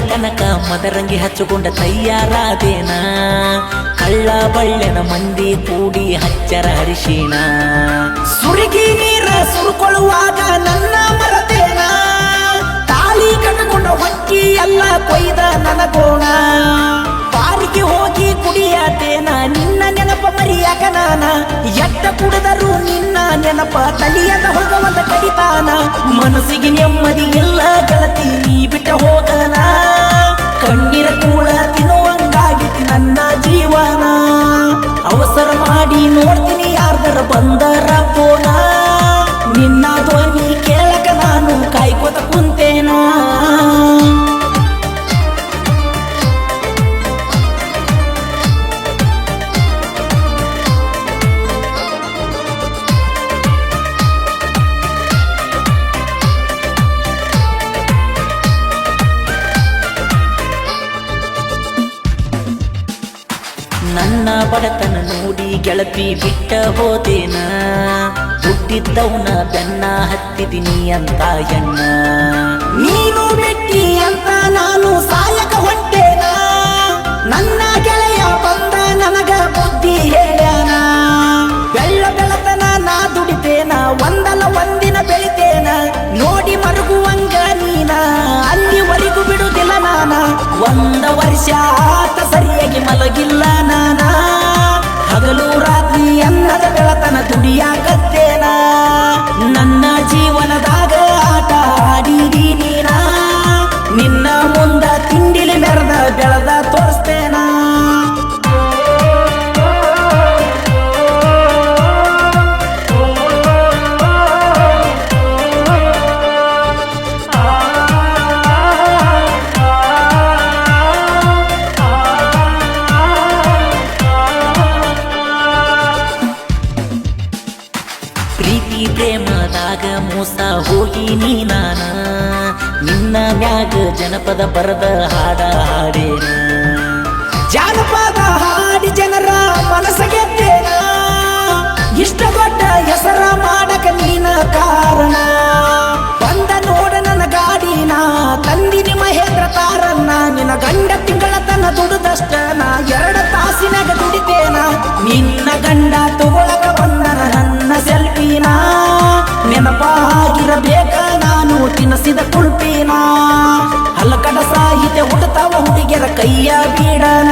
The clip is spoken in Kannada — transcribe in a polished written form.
ತನಕ ಮದರಂಗಿ ಹಚ್ಚಿಕೊಂಡ ತಯ್ಯಾರಾದೇನ ಕಳ್ಳ ಬಳ್ಳೆನ ಮಂದಿ ಕೂಡಿ ಹಚ್ಚರ ಹರಿಶಿಣ ಸುರುಗಿ ನೀರ ಸುರುಕೊಳ್ಳುವಾಗ ನನ್ನ ಮರತೇನ ತಾಳಿ ಕಟ್ಟಕೊಂಡ ಹೊಕ್ಕಿ ಎಲ್ಲ ಕೊಯ್ದ ನನಗೋಣ ಬಾರಿಗೆ ಹೋಗಿ ಕುಡಿಯಾತೇನ ನಿನ್ನ ನೆನಪ ಮರಿಯಾಕ ನಾನ ಎಟ್ಟ ಕುಡಿದರು ನಿನ್ನ ನೆನಪ ತಲಿಯದ ಹೋಗವಂತ ಕಡಿತಾನ ಮನಸ್ಸಿಗೆ ನೆಮ್ಮದಿ ಇಲ್ಲ ಗೆಳತಿ ನೀ ಬಿಟ್ಟ ಹೋಗನ ಕಣ್ಣೀರ ಕೂಳ ತಿನ್ನುವಂಗಾಗಿತಿ ನನ್ನ ಜೀವನ ಅವಸರ ಮಾಡಿ ನೋಡ್ತೀನಿ ಯಾರ್ದರ ಬಂದರ ಪೋನ ನಿನ್ನ ಧ್ವನಿ ಕೇಳಕ ನಾನು ಕಾಯ್ಕೋತ ಕುಂತೇನ ನನ್ನ ಬಡತನ ನೋಡಿ ಗೆಳತಿ ಬಿಟ್ಟ ಹೋದೇನ ಹುಟ್ಟಿದ್ದವನ ಬೆನ್ನ ಹತ್ತಿದ್ದೀನಿ ಅಂತ ಎಣ್ಣ ನೀನು ಬಿಟ್ಟಿ ಅಂತ ನಾನು ಸಾಯಕ ಹೊಂಟೇನ ನನ್ನ ಗೆಳೆಯ ಬಂದ ನನಗ ಬುದ್ಧಿ ಹೇಳ್ಯಾನ ಬೆಳ್ಳ ಬೆಳತನ ನಾ ದುಡಿತೇನ ಒಂದಲ್ಲ ಒಂದಿನ ಬೆಳಿತೇನ ನೋಡಿ ಮರುಗುವಂಗ ನೀನ ಅಲ್ಲಿವರೆಗೂ ಬಿಡುದಿಲ್ಲ ನಾನ ಒಂದ ವರ್ಷ ಆತ ಸರಿಯಾಗಿ ಮಲಗಿಲ್ಲ ನಾನ ಹಗಲು ರಾತ್ರಿ ಅನ್ನದ ಬೆಳತನ ದುಡಿಯಾಕತ್ತೇನ ನನ್ನ ಜೀವನದಾಗ ಆಟ ಆಡಿದಿ ನೀನ ನಿನ್ನ ಮುಂದ ತಿಂಡಿಲಿ ಮೆರೆದ ಬೆಳೆದ ತೋರಿಸ್ತೇನ ಪ್ರೀತಿ ಪ್ರೇಮದಾಗ ಮೋಸ ಹೋಗಿ ನಾನ ನಿನ್ನ ಮ್ಯಾಗ ಜನಪದ ಬರದ ಹಾಡ ಹಾಡೇನ ಜಾನಪದ ಹಾಡಿ ಜನರ ಮನಸ್ಸ ಗೆದ್ದೇನ ಇಷ್ಟ ದೊಡ್ಡ ಹೆಸರ ಮಾಡಕ ನೀನ ಕಾರಣ ಬಂದ ನೋಡ ನನ್ನ ಗಾಡಿನ ತಂದಿನಿ ಮಹೇಂದ್ರ ತಾರನ್ನ ನಿನ್ನ ಗಂಡ ತಿಂಗಳ ತನ್ನ ದುಡಿದಷ್ಟ ನಾ 2 ತಾಸಿನಾಗ ದುಡಿತೇನ ನಿನ್ನ ಗಂಡ ತಗೊಳಕ ಬಂದನ ನನ್ನ ಸೆಲ್ಫಿನ ನೆನಪಾಗಿರಬೇಕ ನಾನು ತಿನ್ನಿಸಿದ ಕುಳ್ಪಿನ ಹಲಕಡ ಸಾಹಿತ್ಯ ಹುಟ್ಟತಾವ ಹುಡುಗಿಯರ ಕೈಯ ಬೀಡನ